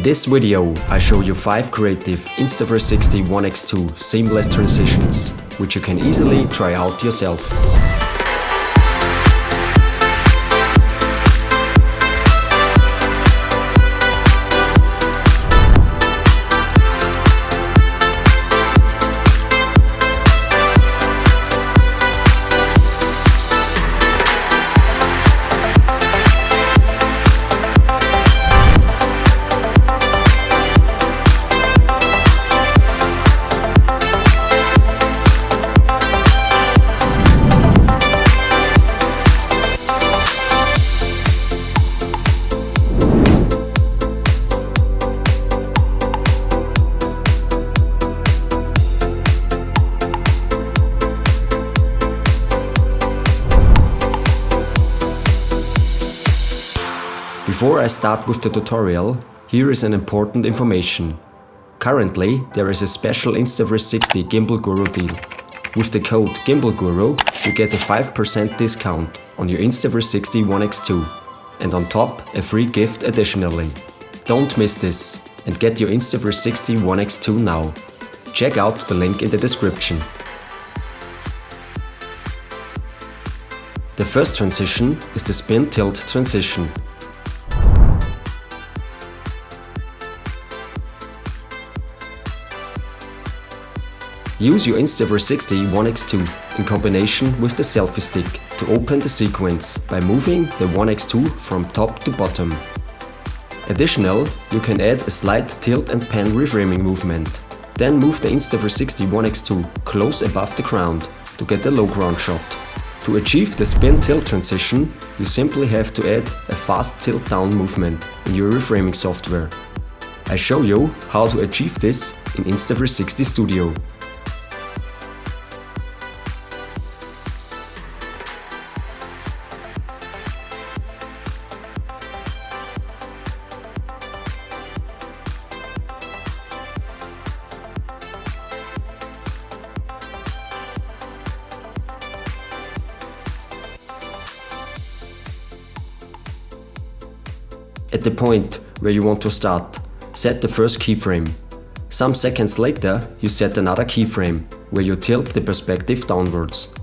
this video I show you 5 creative Insta360 ONE X2 seamless transitions, which you can easily try out yourself. Before I start with the tutorial, here is an important information. Currently, there is a special Insta360 GIMBALGURU deal. With the code GIMBALGURU, you get a 5% discount on your Insta360 ONE X2 and on top a free gift additionally. Don't miss this and get your Insta360 ONE X2 now. Check out the link in the description. The first transition is the spin tilt transition. Use your Insta360 ONE X2 in combination with the selfie stick to open the sequence by moving the ONE X2 from top to bottom. Additionally, you can add a slight tilt and pan reframing movement. Then move the Insta360 ONE X2 close above the ground to get a low ground shot. To achieve the spin tilt transition, you simply have to add a fast tilt down movement in your Reframing software. I show you how to achieve this in Insta360 Studio. At the point where you want to start, set the first keyframe. Some seconds later, you set another keyframe, where you tilt the perspective downwards.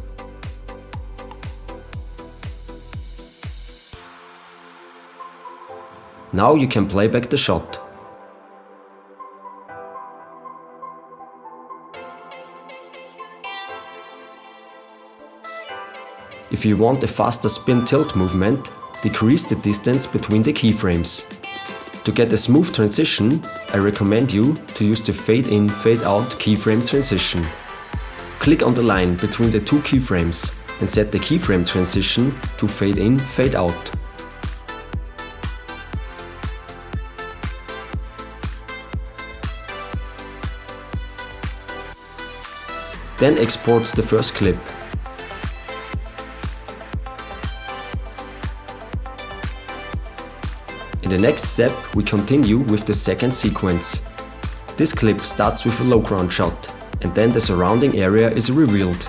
Now you can play back the shot. If you want a faster spin tilt movement, decrease the distance between the keyframes. To get a smooth transition, I recommend you to use the fade in, fade out keyframe transition. Click on the line between the two keyframes and set the keyframe transition to fade in, fade out. Then export the first clip. In the next step, we continue with the second sequence. This clip starts with a low ground shot, and then the surrounding area is revealed.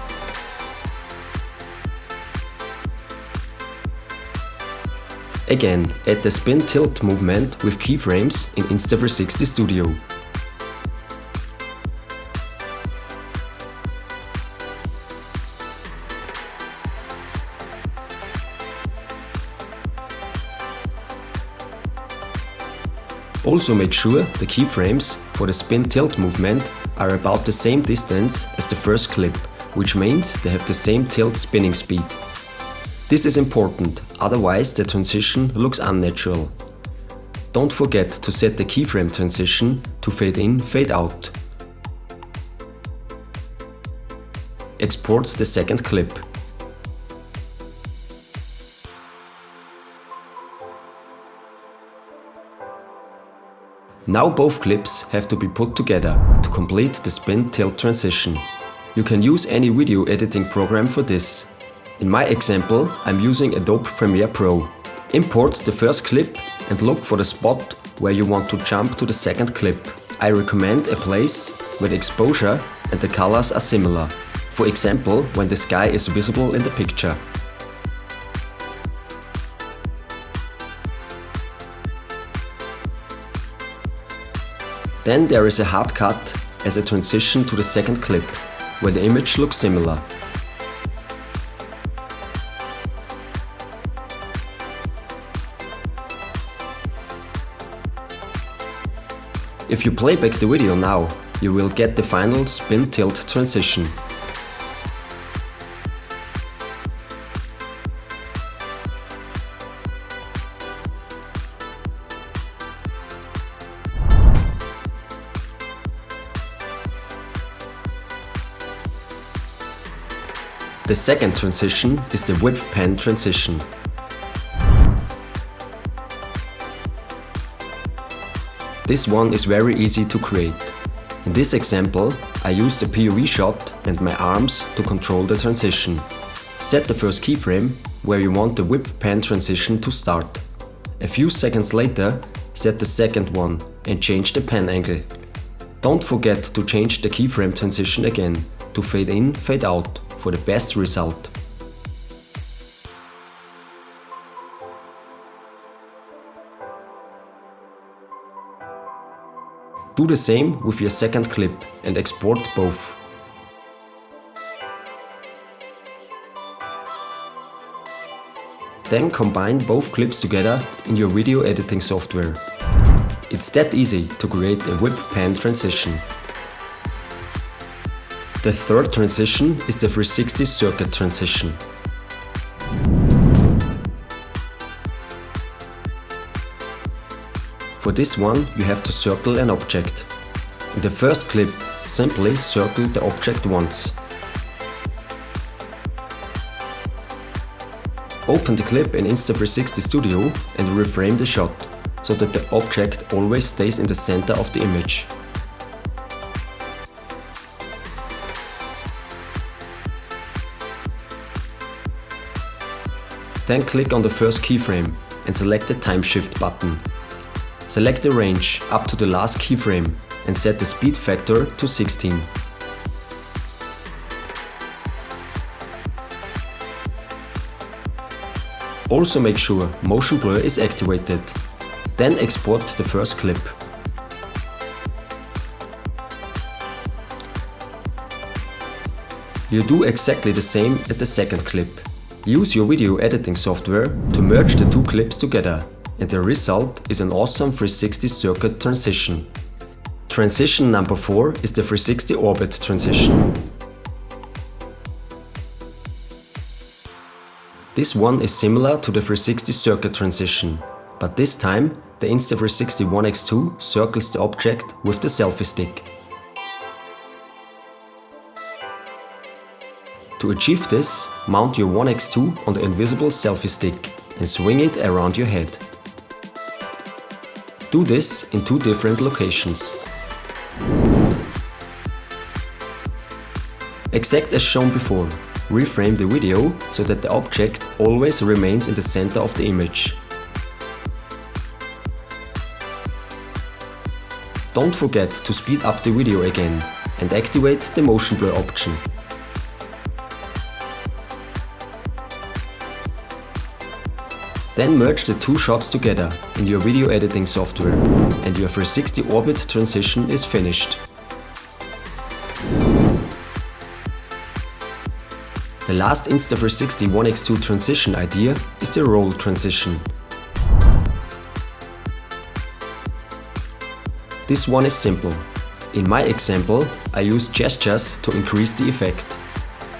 Again, add the spin tilt movement with keyframes in Insta360 Studio. Also make sure the keyframes for the spin tilt movement are about the same distance as the first clip, which means they have the same tilt spinning speed. This is important, otherwise the transition looks unnatural. Don't forget to set the keyframe transition to fade in, fade out. Export the second clip. Now both clips have to be put together to complete the spin tilt transition. You can use any video editing program for this. In my example, I'm using Adobe Premiere Pro. Import the first clip and look for the spot where you want to jump to the second clip. I recommend a place where the exposure and the colors are similar. For example, when the sky is visible in the picture. Then there is a hard cut as a transition to the second clip, where the image looks similar. If you play back the video now, you will get the final spin tilt transition. The second transition is the whip pan transition. This one is very easy to create. In this example, I used a POV shot and my arms to control the transition. Set the first keyframe where you want the whip pan transition to start. A few seconds later, set the second one and change the pan angle. Don't forget to change the keyframe transition again to fade in, fade out for the best result. Do the same with your second clip and export both. Then combine both clips together in your video editing software. It's that easy to create a whip pan transition. The third transition is the 360 circuit transition. For this one, you have to circle an object. In the first clip, simply circle the object once. Open the clip in Insta360 Studio and reframe the shot, so that the object always stays in the center of the image. Then click on the first keyframe and select the time shift button. Select the range up to the last keyframe and set the speed factor to 16. Also make sure motion blur is activated. Then export the first clip. You do exactly the same at the second clip. Use your video editing software to merge the two clips together, and the result is an awesome 360 circuit transition. Transition number 4 is the 360 orbit transition. This one is similar to the 360 circuit transition, but this time the Insta360 ONE X2 circles the object with the selfie stick. To achieve this, mount your ONE X2 on the invisible selfie stick and swing it around your head. Do this in 2 different locations. Exact as shown before, reframe the video so that the object always remains in the center of the image. Don't forget to speed up the video again and activate the motion blur option. Then merge the 2 shots together in your video editing software and your 360 orbit transition is finished. The last Insta360 ONE X2 transition idea is the roll transition. This one is simple. In my example, I use gestures to increase the effect.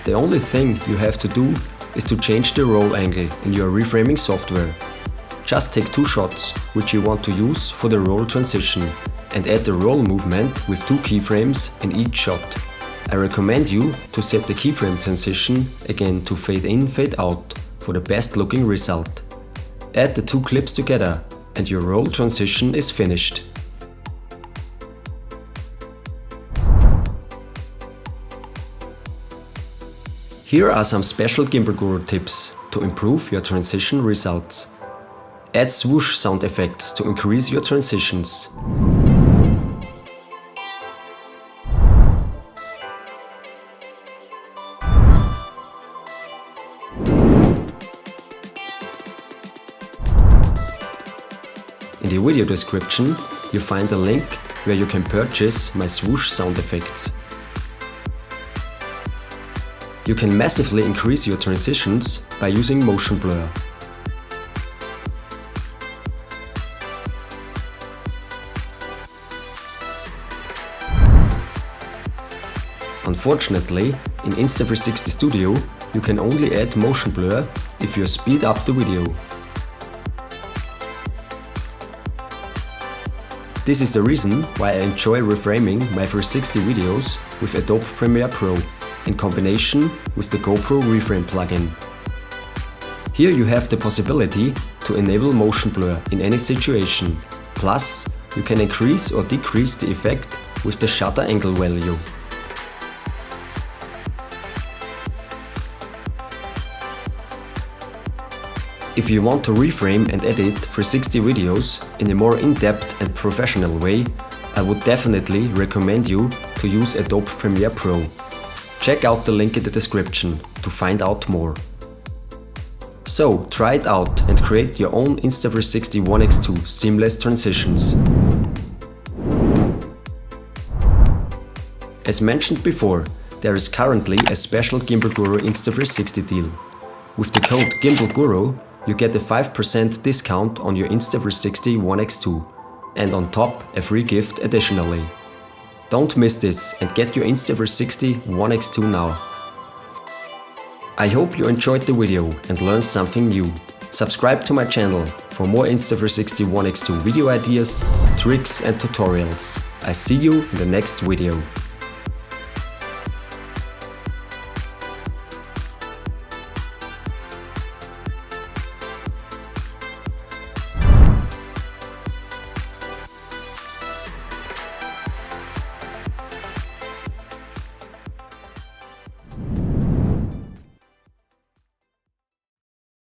The only thing you have to do is to change the roll angle in your reframing software. Just take 2 shots which you want to use for the roll transition and add the roll movement with 2 keyframes in each shot. I recommend you to set the keyframe transition again to fade in, fade out for the best looking result. Add the 2 clips together and your roll transition is finished. Here are some special GIMBALGURU tips to improve your transition results. Add swoosh sound effects to increase your transitions. In the video description, you find a link where you can purchase my swoosh sound effects. You can massively increase your transitions by using motion blur. Unfortunately, in Insta360 Studio, you can only add motion blur if you speed up the video. This is the reason why I enjoy reframing my 360 videos with Adobe Premiere Pro in combination with the GoPro Reframe plugin. Here you have the possibility to enable motion blur in any situation. Plus, you can increase or decrease the effect with the shutter angle value. If you want to reframe and edit 360 videos in a more in-depth and professional way, I would definitely recommend you to use Adobe Premiere Pro. Check out the link in the description to find out more. So, try it out and create your own Insta360 ONE X2 seamless transitions. As mentioned before, there is currently a special GIMBALGURU Insta360 deal. With the code GIMBALGURU, you get a 5% discount on your Insta360 ONE X2 and on top a free gift additionally. Don't miss this and get your Insta360 ONE X2 now. I hope you enjoyed the video and learned something new. Subscribe to my channel for more Insta360 ONE X2 video ideas, tricks and tutorials. I see you in the next video.